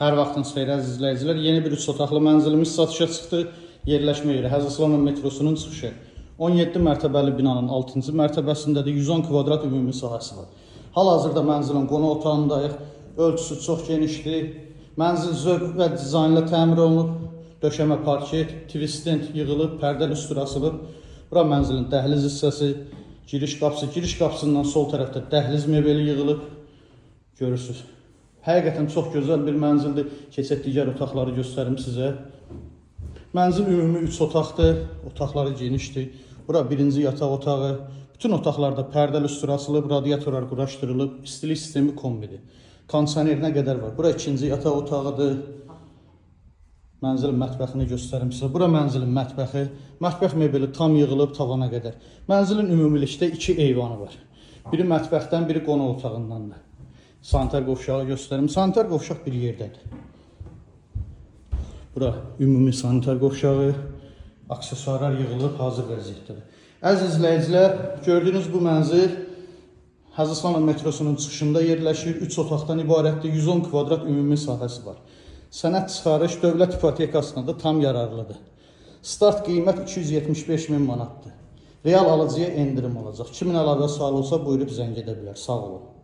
Hər vaxtınız xeyir əziz izləyicilər. Yeni bir 3 otaqlı mənzilimiz satışa çıxdı. Yerləşmə yeri Həzrəslan metrosunun çıxışı. 17 mərtəbəli binanın 6-cı mərtəbəsindədir. 110 kvadrat ümumi sahəsi var. Hal-hazırda mənzilin qonaq otağındayıq. Ölçüsü çox genişdir. Mənzil zövq və dizaynla təmir olunub. Döşəmə parket, twistent yığılıb, pərdə lüstr asılıb. Bura mənzilin dəhliz hissəsi, giriş qapısı. Giriş qapısından sol tərəfdə dəhliz mebeli yığılıb. Görürsünüz. Həqiqətən çox gözəl bir mənzildir. Keçək digər otaqları göstərim sizə. Mənzil ümumi 3 otaqdır. Otaqları genişdir. Bura birinci yataq otağı. Bütün otaqlarda pərdə lüstr asılıb, radiatorlar quraşdırılıb, istilik sistemi kombidir. Kondisionerinə qədər var. Bura ikinci yataq otağıdır. Mənzilin mətbəxini göstərim sizə. Bura mənzilin mətbəxi. Mətbəx mebeli tam yığılıb tavana qədər. Mənzilin ümumilikdə 2 eyvanı var. Biri mətbəxdən, biri qonaq otağındandır. Sanitar qovşağı göstərim. Sanitar qovşaq bir yerdədir. Bura ümumi sanitar qovşağı. Aksesuarlar yığılıb, hazır vəziyyətdədir. Əziz izləyicilər, gördüyünüz bu mənzil Həzrəslan metrosunun çıxışında yerləşir. 3 otaqdan ibarətdir. 110 kvadrat ümumi sahəsi var. Sənəd çıxarış dövlət ipotekasına da tam yararlıdır. Start qiymət 275.000 manatdır. Real alıcıya endirim olacaq. Kimin əlavə sualı olsa buyurub zəng edə bilər. Sağ olun.